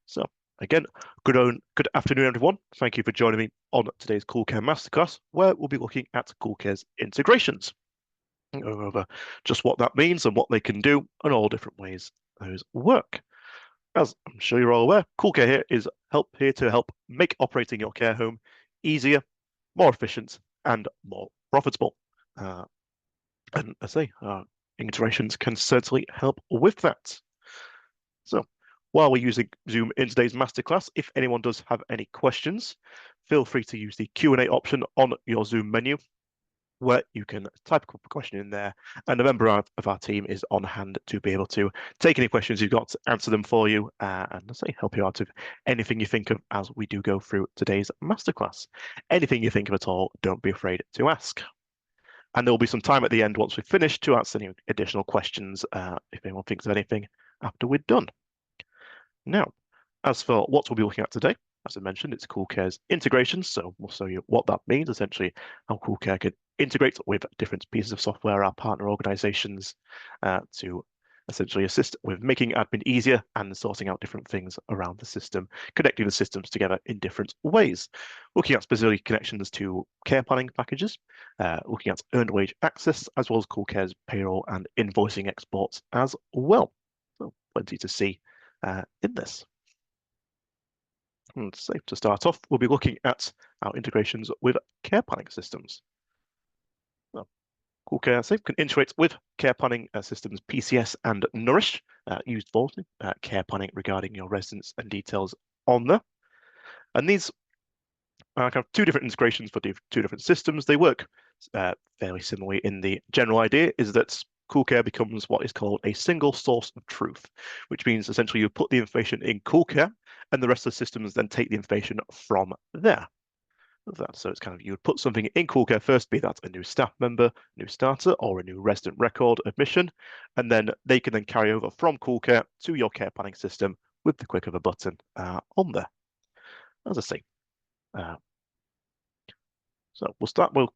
So again, good afternoon, everyone. Thank you for joining me on today's CoolCare Masterclass, where we'll be looking at CoolCare's integrations, going over just what that means and what they can do and all different ways those work. As I'm sure you're all aware, CoolCare here is here to help make operating your care home easier, more efficient, and more profitable. And as I say, integrations can certainly help with that. So while we're using Zoom in today's masterclass, if anyone does have any questions, feel free to use the Q&A option on your Zoom menu, where you can type a question in there, and a member of our team is on hand to be able to take any questions you've got, answer them for you, and say help you out with anything you think of as we do go through today's masterclass. Anything you think of at all, don't be afraid to ask. And there will be some time at the end once we've finished to answer any additional questions if anyone thinks of anything after we're done. Now, as for what we'll be looking at today, as I mentioned, it's CoolCare's integrations. So we'll show you what that means, essentially how CoolCare can integrate with different pieces of software, our partner organizations, to essentially assist with making admin easier and sorting out different things around the system, connecting the systems together in different ways. Looking at specifically connections to care planning packages, looking at earned wage access, as well as CoolCare's payroll and invoicing exports as well. So plenty to see in this. And so to start off, we'll be looking at our integrations with care planning systems. Well, CoolCare Safe can integrate with care planning systems PCS and Nourish, used for care planning regarding your residents and details on there. And these are kind of two different integrations for two different systems. They work fairly similarly in the general idea is that CoolCare becomes what is called a single source of truth, which means essentially you put the information in CoolCare and the rest of the systems then take the information from there. So it's kind of you would put something in CoolCare first, be that a new staff member, new starter, or a new resident record admission, and then they can then carry over from CoolCare to your care planning system with the click of a button on there. As I say, so we'll talk about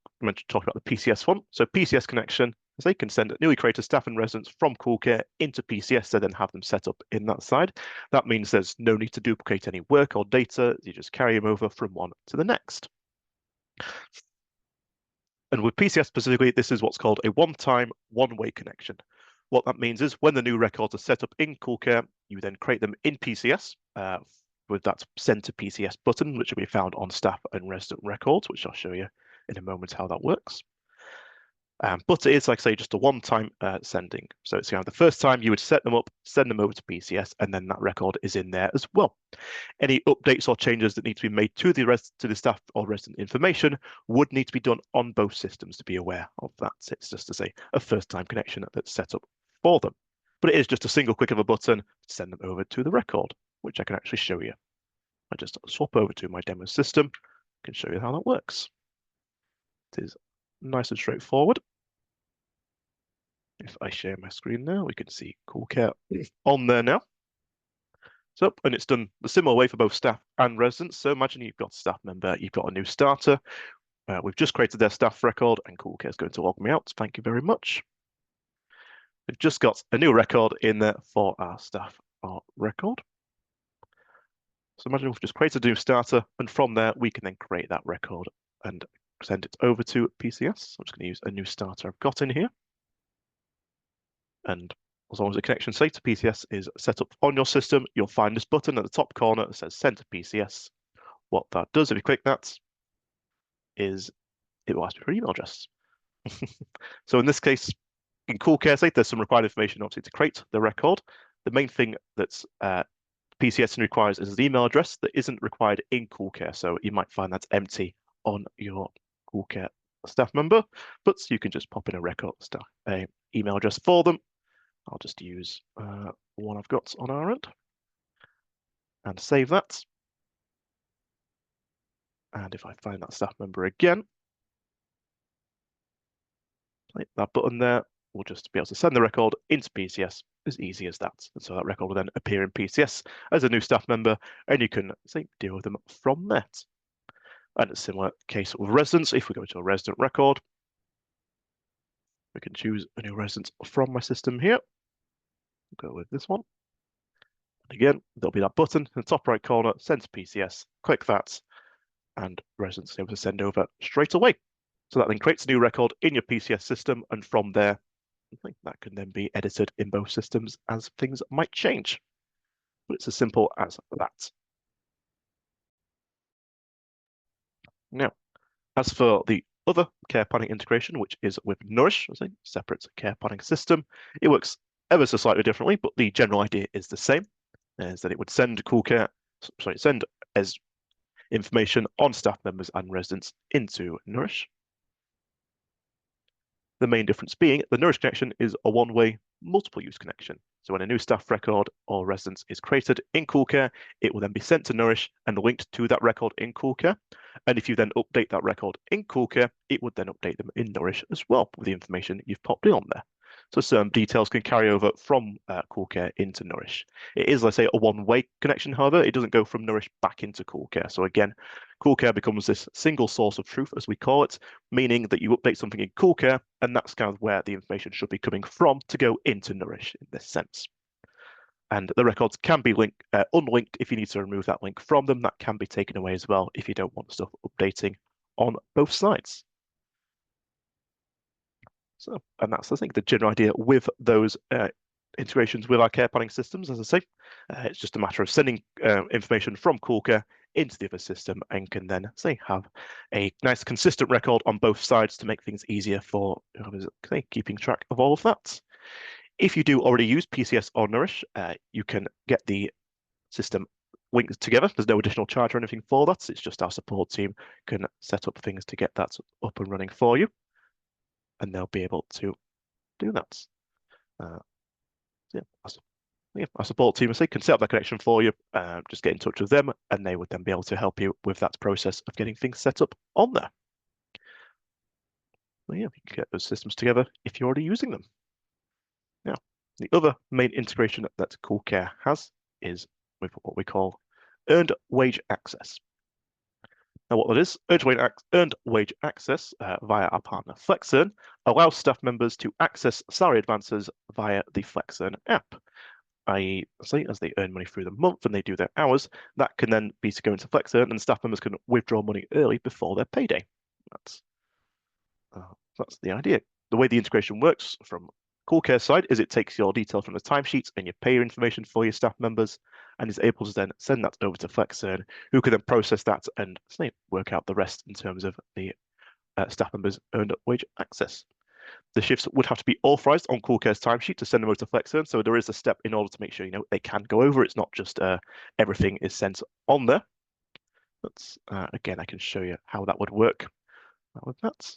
the PCS one. So PCS connection, as they can send newly created staff and residents from CoolCare into PCS to then have them set up in that side. That means there's no need to duplicate any work or data. You just carry them over from one to the next. And with PCS specifically, this is what's called a one-time, one-way connection. What that means is when the new records are set up in CoolCare, you then create them in PCS with that send to PCS button, which will be found on staff and resident records, which I'll show you in a moment how that works. But it is, like I say, just a one-time sending. So it's the first time you would set them up, send them over to PCS, and then that record is in there as well. Any updates or changes that need to be made to the staff or resident information would need to be done on both systems to be aware of that. It's just to say a first-time connection that's set up for them. But it is just a single click of a button to send them over to the record, which I can actually show you. I just swap over to my demo system, I can show you how that works. It is nice and straightforward. If I share my screen now, we can see CoolCare on there now. So, and it's done the similar way for both staff and residents. So imagine you've got a staff member, you've got a new starter. We've just created their staff record and CoolCare is going to log me out. Thank you very much. We've just got a new record in there for our staff record. So imagine we've just created a new starter, and from there we can then create that record and send it over to PCS. I'm just going to use a new starter I've got in here. And as long as the connection, say, to PCS is set up on your system, you'll find this button at the top corner that says send to PCS. What that does, if you click that, is it will ask you for an email address. So in this case, in CoolCare, say there's some required information, obviously, to create the record. The main thing that's PCS requires is an email address that isn't required in CoolCare. So you might find that's empty on your CoolCare staff member, but you can just pop in a record email address for them. I'll just use one I've got on our end and save that. And if I find that staff member again, click that button there, we'll just be able to send the record into PCS as easy as that. And so that record will then appear in PCS as a new staff member, and you can deal with them from that. And a similar case with residents. If we go to a resident record, we can choose a new resident from my system here. Go with this one. Again, there'll be that button in the top right corner, send to PCS, click that, and residents are able to send over straight away. So that then creates a new record in your PCS system, and from there, that can then be edited in both systems as things might change. But it's as simple as that. Now, as for the other care planning integration, which is with Nourish, as a separate care planning system, it works ever so slightly differently, but the general idea is the same, is that it would send send as information on staff members and residents into Nourish. The main difference being the Nourish connection is a one-way, multiple-use connection. So when a new staff record or residence is created in CoolCare, it will then be sent to Nourish and linked to that record in CoolCare. And if you then update that record in CoolCare, it would then update them in Nourish as well with the information you've popped in on there. So some details can carry over from CoolCare into Nourish. It is, let's say, a one-way connection, however. It doesn't go from Nourish back into CoolCare. So again, CoolCare becomes this single source of truth, as we call it, meaning that you update something in CoolCare, and that's kind of where the information should be coming from to go into Nourish in this sense. And the records can be unlinked if you need to remove that link from them. That can be taken away as well if you don't want stuff updating on both sides. So, and that's, I think, the general idea with those integrations with our care planning systems. As I say, it's just a matter of sending information from CoolCare into the other system and can then, say, have a nice consistent record on both sides to make things easier for keeping track of all of that. If you do already use PCS or Nourish, you can get the system linked together. There's no additional charge or anything for that. It's just our support team can set up things to get that up and running for you, and they'll be able to do that. Our support team, can set up that connection for you. Just get in touch with them, and they would then be able to help you with that process of getting things set up on there. Well, yeah, we can get those systems together if you're already using them. Now, the other main integration that CoolCare has is with what we call earned wage access. Now, what that is, earned wage access via our partner FlexEarn allows staff members to access salary advances via the FlexEarn app. I.e., as they earn money through the month and they do their hours, that can then be to go into FlexEarn, and staff members can withdraw money early before their payday. That's the idea. The way the integration works from CoolCare side is it takes your detail from the timesheets and your pay information for your staff members and is able to then send that over to FlexEarn, who can then process that and work out the rest in terms of the staff members' earned wage access. The shifts would have to be authorized on CoolCare's timesheet to send them over to FlexEarn, so there is a step in order to make sure they can go over. It's not just everything is sent on there. But again, I can show you how that would work with that.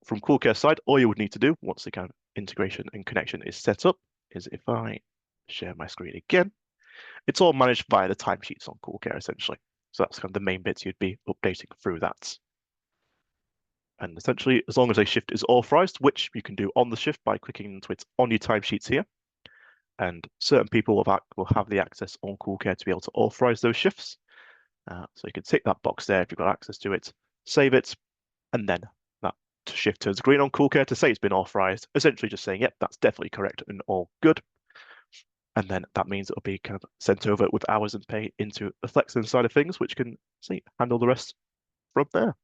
From CoolCare side, all you would need to do once the kind of integration and connection is set up is if I share my screen again, it's all managed via the timesheets on CoolCare essentially. So that's kind of the main bits you'd be updating through that. And essentially, as long as a shift is authorized, which you can do on the shift by clicking into it on your timesheets here, and certain people will have the access on CoolCare to be able to authorize those shifts. So you can tick that box there if you've got access to it, save it, and then that shift turns green on CoolCare to say it's been authorized, essentially just saying, yep, that's definitely correct and all good. And then that means it'll be kind of sent over with hours and pay into the FlexEarn side of things, which can handle the rest from there.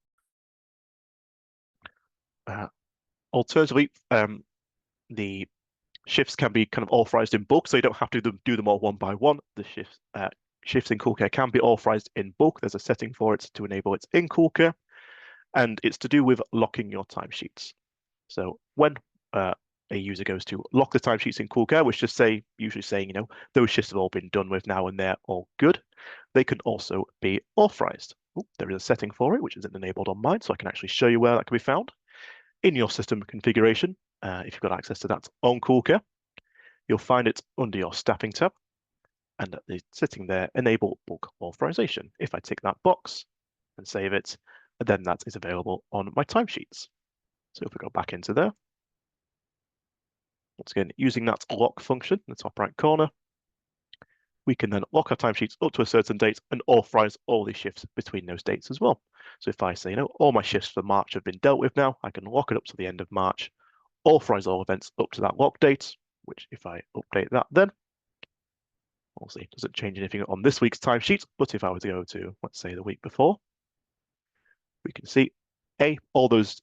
Alternatively, the shifts can be kind of authorized in bulk, so you don't have to do them all one by one. The shifts in CoolCare can be authorized in bulk. There's a setting for it to enable it in CoolCare, and it's to do with locking your timesheets. So when a user goes to lock the timesheets in CoolCare, which just usually saying, those shifts have all been done with now and they're all good, they can also be authorized. There is a setting for it, which isn't enabled on mine, so I can actually show you where that can be found. In your system configuration, if you've got access to that on CoolCare, you'll find it under your staffing tab, and it's sitting there, enable bulk authorization. If I tick that box and save it, then that is available on my timesheets. So if we go back into there, once again, using that lock function in the top right corner, we can then lock our timesheets up to a certain date and authorize all the shifts between those dates as well. So if I say, all my shifts for March have been dealt with now, I can lock it up to the end of March, authorize all events up to that lock date, which if I update that then, Obviously, it doesn't change anything on this week's timesheet, but if I were to go to, let's say, the week before, we can see all those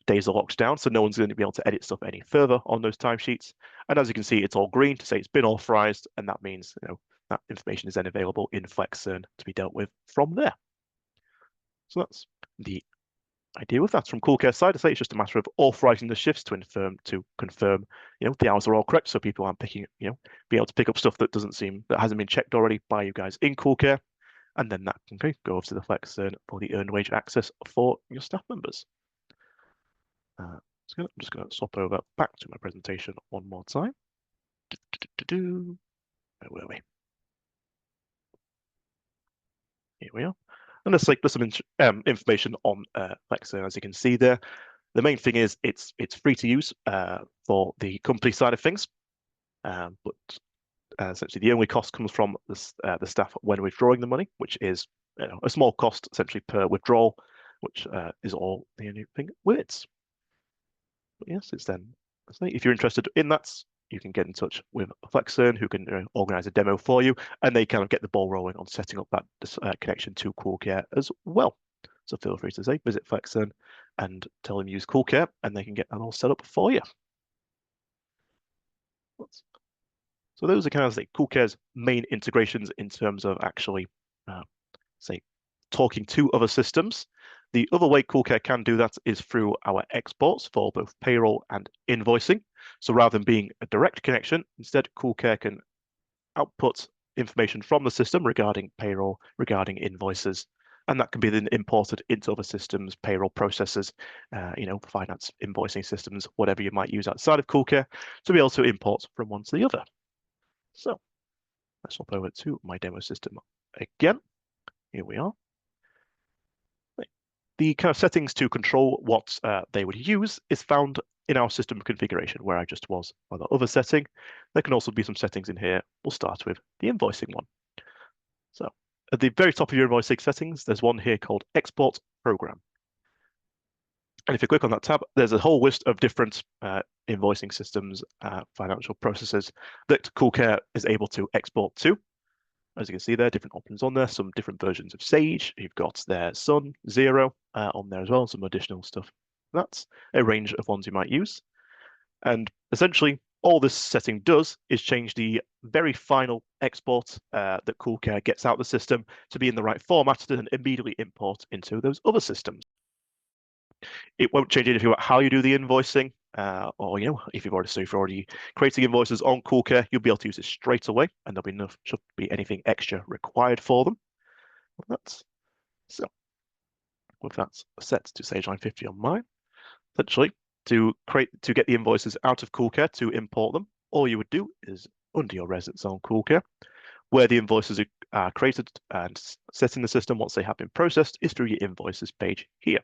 days are locked down, so no one's going to be able to edit stuff any further on those timesheets. And as you can see, it's all green to say it's been authorized, and that means that information is then available in FlexEarn to be dealt with from there. So that's the idea with that. From CoolCare side, I say it's just a matter of authorizing the shifts to confirm the hours are all correct, so people aren't be able to pick up stuff that hasn't been checked already by you guys in CoolCare. And then that can go over to the FlexEarn for the earned wage access for your staff members. I'm just going to swap over back to my presentation one more time. Where were we? Here we are. And there's some information on FlexEarn, as you can see there. The main thing is it's free to use for the company side of things, but essentially the only cost comes from the staff when withdrawing the money, which is a small cost essentially per withdrawal, which is all the only thing with it. But yes, it's then. If you're interested in that, you can get in touch with FlexEarn, who can organize a demo for you, and they kind of get the ball rolling on setting up that connection to CoolCare as well. So feel free to visit FlexEarn and tell them use CoolCare, and they can get that all set up for you. So those are kind of CoolCare's main integrations in terms of actually, talking to other systems. The other way CoolCare can do that is through our exports for both payroll and invoicing. So rather than being a direct connection, instead CoolCare can output information from the system regarding payroll, regarding invoices, and that can be then imported into other systems, payroll processes, finance invoicing systems, whatever you might use outside of CoolCare, to be able to import from one to the other. So let's swap over to my demo system again. Here we are. The kind of settings to control what they would use is found in our system configuration, where I just was on the other setting. There can also be some settings in here. We'll start with the invoicing one. So at the very top of your invoicing settings, there's one here called Export Program. And if you click on that tab, there's a whole list of different invoicing systems, financial processes that CoolCare is able to export to. As you can see there, different options on there, some different versions of Sage. You've got their Sun, Zero on there as well, some additional stuff. That's a range of ones you might use. And essentially, all this setting does is change the very final export that CoolCare gets out of the system to be in the right format to then immediately import into those other systems. It won't change anything about how you do the invoicing, or if you're already creating invoices on CoolCare, you'll be able to use it straight away, and shouldn't be anything extra required for them. So with that set to Sage Line 50 on mine, essentially to get the invoices out of CoolCare to import them, all you would do is under your residence on CoolCare, where the invoices are created and set in the system once they have been processed is through your invoices page here.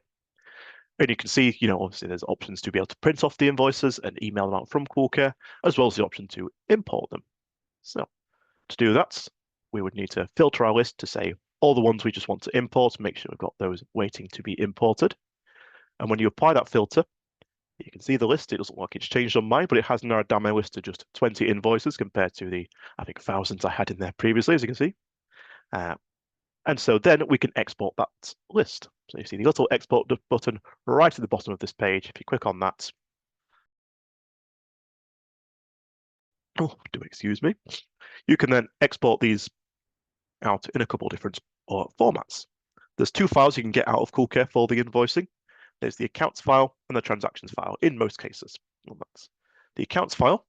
And you can see, obviously there's options to be able to print off the invoices and email them out from CoolCare, as well as the option to import them. So to do that, we would need to filter our list to say all the ones we just want to import, make sure we've got those waiting to be imported. And when you apply that filter, you can see the list. It doesn't look like it's changed on mine, but it has narrowed down my list to just 20 invoices compared to the, I think, thousands I had in there previously, as you can see. And so then we can export that list. So you see the little export button right at the bottom of this page. If you click on that, excuse me, you can then export these out in a couple of different formats. There's two files you can get out of CoolCare for the invoicing. There's the accounts file and the transactions file in most cases. Well, that's the accounts file.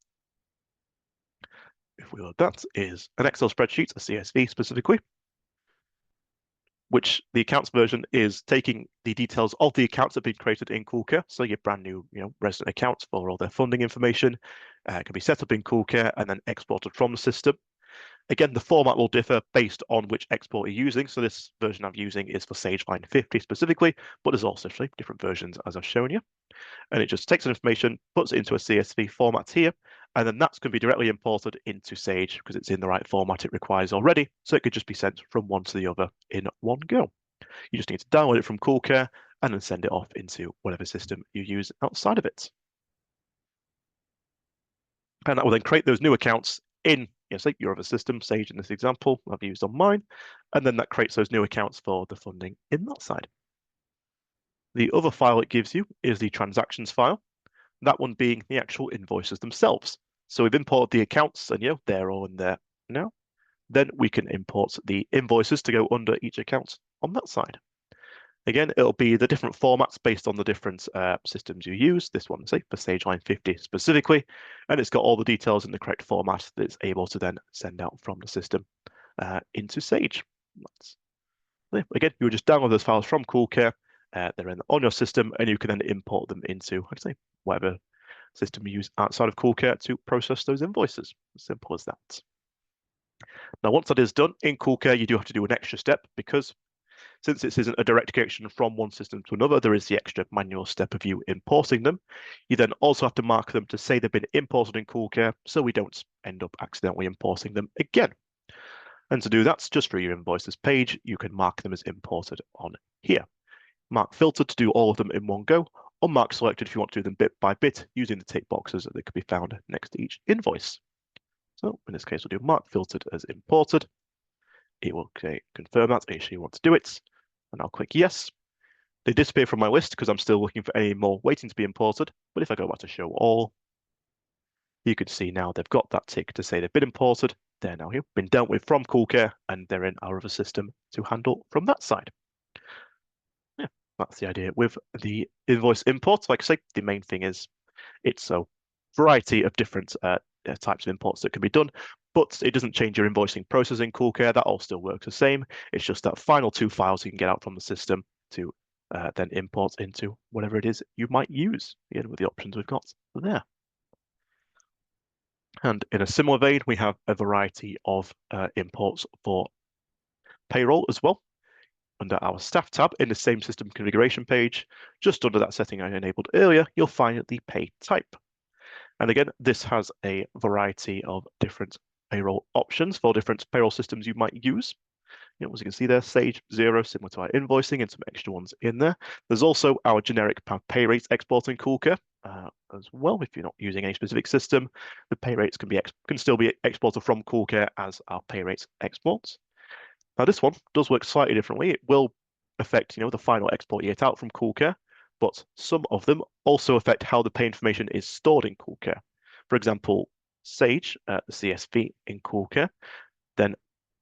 If we load that, is an Excel spreadsheet, a CSV specifically, which the accounts version is taking the details of the accounts that have been created in CoolCare. So your brand new, resident accounts for all their funding information can be set up in CoolCare and then exported from the system. Again, the format will differ based on which export you're using. So this version I'm using is for Sage Line 50 specifically, but there's also different versions as I've shown you. And it just takes the information, puts it into a CSV format here, and then that's going to be directly imported into Sage because it's in the right format it requires already. So it could just be sent from one to the other in one go. You just need to download it from CoolCare and then send it off into whatever system you use outside of it. And that will then create those new accounts in say your other system, Sage in this example, I've used on mine, and then that creates those new accounts for the funding in that side. The other file it gives you is the transactions file, that one being the actual invoices themselves. So we've imported the accounts and they're all in there now. Then we can import the invoices to go under each account on that side. Again, it'll be the different formats based on the different systems you use. This one, say, for Sage Line 50 specifically, and it's got all the details in the correct format that it's able to then send out from the system into Sage. Again, you would just download those files from CoolCare. They're on your system, and you can then import them into, like I say, whatever system you use outside of CoolCare to process those invoices. As simple as that. Now, once that is done in CoolCare, you do have to do an extra step because since this isn't a direct connection from one system to another, there is the extra manual step of you importing them. You then also have to mark them to say they've been imported in CoolCare so we don't end up accidentally importing them again. And to do that, just for your invoices page, you can mark them as imported on here. Mark filtered to do all of them in one go, or mark selected if you want to do them bit by bit using the tick boxes that could be found next to each invoice. So in this case, we'll do mark filtered as imported. It will confirm that, make sure you want to do it, and I'll click yes. They disappear from my list because I'm still looking for any more waiting to be imported, but if I go back to show all, you can see now they've got that tick to say they've been imported. They're now here, been dealt with from CoolCare, and they're in our other system to handle from that side. Yeah, that's the idea with the invoice import. Like I say, the main thing is it's a variety of different types of imports that can be done, but it doesn't change your invoicing process in CoolCare. That all still works the same. It's just that final two files you can get out from the system to then import into whatever it is you might use, again, with the options we've got there. And in a similar vein, we have a variety of imports for Payroll as well. Under our Staff tab in the same system configuration page, just under that setting I enabled earlier, you'll find the Pay type. And again, this has a variety of different payroll options for different payroll systems you might use. As you can see there, Sage 0, similar to our invoicing, and some extra ones in there. There's also our generic pay rates export in CoolCare as well. If you're not using any specific system, the pay rates can still be exported from CoolCare as our pay rates exports. Now, this one does work slightly differently. It will affect, the final export you get out from CoolCare, but some of them also affect how the pay information is stored in CoolCare. For example, Sage, the CSV in CoolCare, then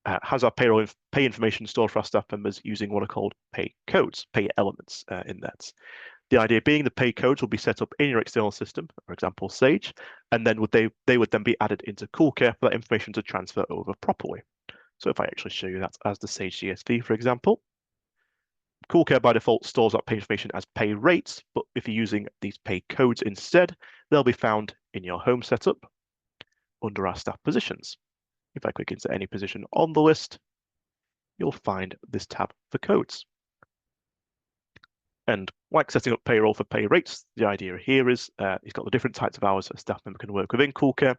has our pay information stored for our staff members using what are called pay codes, pay elements in that. The idea being the pay codes will be set up in your external system, for example, Sage, and then they would then be added into CoolCare for that information to transfer over properly. So if I actually show you that as the Sage CSV, for example, CoolCare by default stores that pay information as pay rates, but if you're using these pay codes instead, they'll be found in your home setup under our staff positions. If I click into any position on the list, you'll find this tab for codes. And like setting up Payroll for pay rates, the idea here is you've got the different types of hours a staff member can work within CoolCare,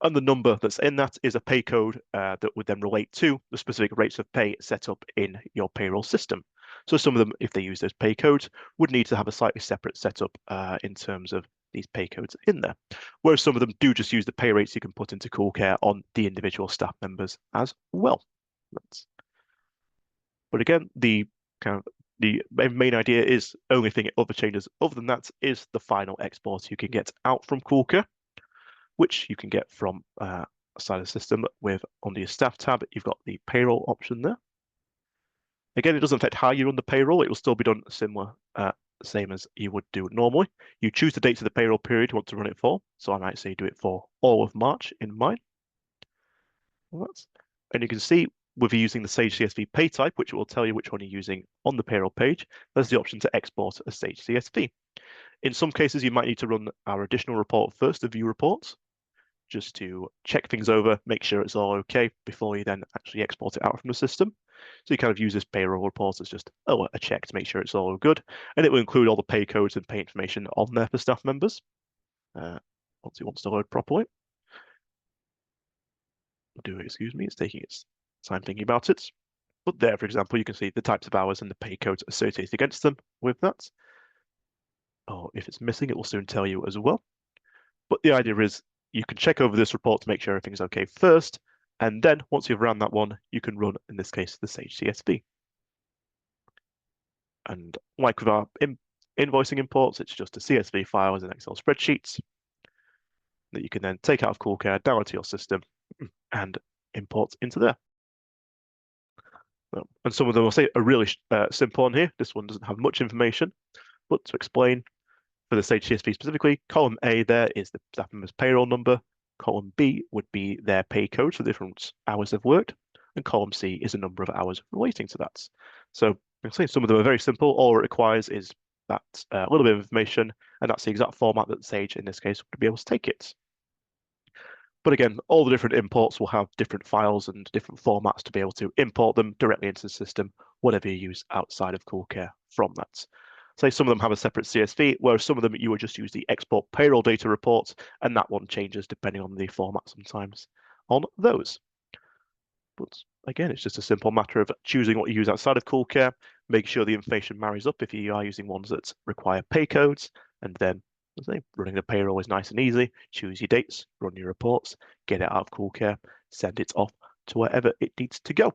and the number that's in that is a pay code that would then relate to the specific rates of pay set up in your payroll system. So some of them, if they use those pay codes, would need to have a slightly separate setup in terms of these pay codes in there. Whereas some of them do just use the pay rates you can put into CoolCare on the individual staff members as well. But again, the main idea is only thing it other changes other than that is the final export you can get out from CoolCare, which you can get from side of the system with under your staff tab. You've got the payroll option there. Again, it doesn't affect how you run the payroll. It will still be done similar, same as you would do normally. You choose the dates of the payroll period you want to run it for. So I might say do it for all of March in mine. And you can see with using the Sage CSV pay type, which will tell you which one you're using on the payroll page, there's the option to export a Sage CSV. In some cases, you might need to run our additional report first, the view reports, just to check things over, make sure it's all okay before you then actually export it out from the system. So you kind of use this payroll report as just a check to make sure it's all good. And it will include all the pay codes and pay information on there for staff members once it wants to load properly. Excuse me, it's taking its time thinking about it. But there, for example, you can see the types of hours and the pay codes associated against them with that. Or if it's missing, it will soon tell you as well. But the idea is you can check over this report to make sure everything's okay first, And then once you've run that one, you can run, in this case, the Sage CSV. And like with our invoicing imports, it's just a CSV file as an Excel spreadsheet that you can then take out of CoolCare, download to your system, and import into there. And some of them, I'll say, are really simple on here. This one doesn't have much information, but to explain, for the Sage CSV specifically, column A there is the staff member's payroll number. Column B would be their pay code for the different hours they've worked. And column C is a number of hours relating to that. So I'll say some of them are very simple. All it requires is that little bit of information, and that's the exact format that Sage, in this case, would be able to take it. But again, all the different imports will have different files and different formats to be able to import them directly into the system, whatever you use outside of CoolCare from that. Say some of them have a separate CSV, whereas some of them you would just use the export payroll data reports, and that one changes depending on the format sometimes on those. But again, it's just a simple matter of choosing what you use outside of CoolCare, make sure the information marries up if you are using ones that require pay codes, and then running the payroll is nice and easy. Choose your dates, run your reports, get it out of CoolCare, send it off to wherever it needs to go.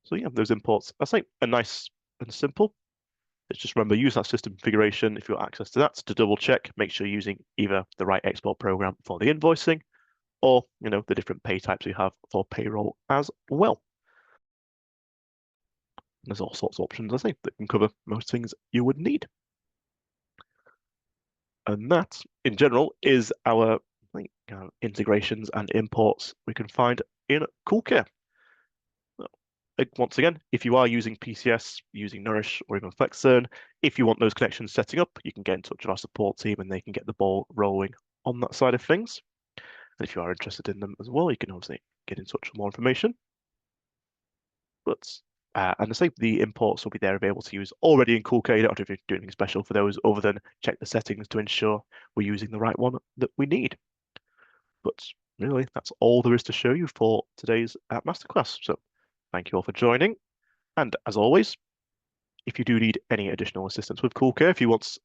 So yeah, those imports, I say, are nice and simple. Let's just remember, use that system configuration if you have access to that to double check, make sure you're using either the right export program for the invoicing or, the different pay types you have for payroll as well. There's all sorts of options, I think, that can cover most things you would need. And that, in general, is our integrations and imports we can find in CoolCare. Once again, if you are using PCS, using Nourish, or even FlexEarn, if you want those connections setting up, you can get in touch with our support team and they can get the ball rolling on that side of things. And if you are interested in them as well, you can obviously get in touch for more information. But and I say the imports will be there available to use already in CoolCare. You don't have to do anything special for those other than check the settings to ensure we're using the right one that we need. But really, that's all there is to show you for today's Masterclass. So thank you all for joining. And as always, if you do need any additional assistance with CoolCare, if you want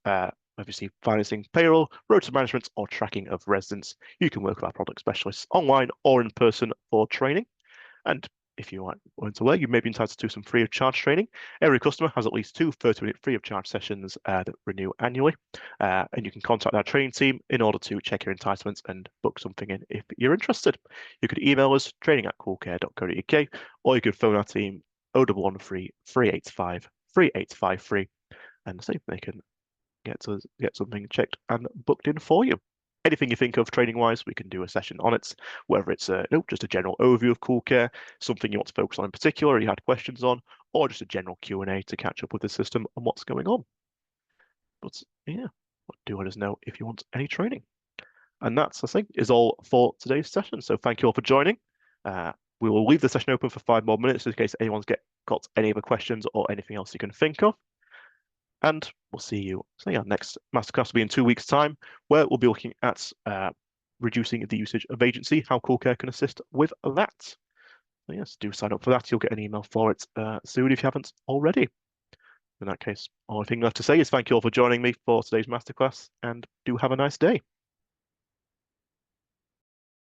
obviously financing, payroll, rota management, or tracking of residents, you can work with our product specialists online or in person for training. And if you aren't aware, you may be entitled to some free of charge training. Every customer has at least 2 30-minute free of charge sessions that renew annually. And you can contact our training team in order to check your entitlements and book something in if you're interested. You could email us training@coolcare.co.uk, or you could phone our team 0113 385 3853 and see if they can get something checked and booked in for you. Anything you think of training wise, we can do a session on it, whether it's just a general overview of CoolCare, something you want to focus on in particular, or you had questions on, or just a general Q&A to catch up with the system and what's going on. But yeah, do let us know if you want any training. And that's, I think, is all for today's session. So thank you all for joining. We will leave the session open for 5 more minutes in case anyone's got any other questions or anything else you can think of. And we'll see you. So yeah, next masterclass will be in 2 weeks' time, where we'll be looking at reducing the usage of agency, how CoolCare can assist with that. So yes, do sign up for that. You'll get an email for it soon if you haven't already. In that case, all I think left to say is thank you all for joining me for today's masterclass, and do have a nice day.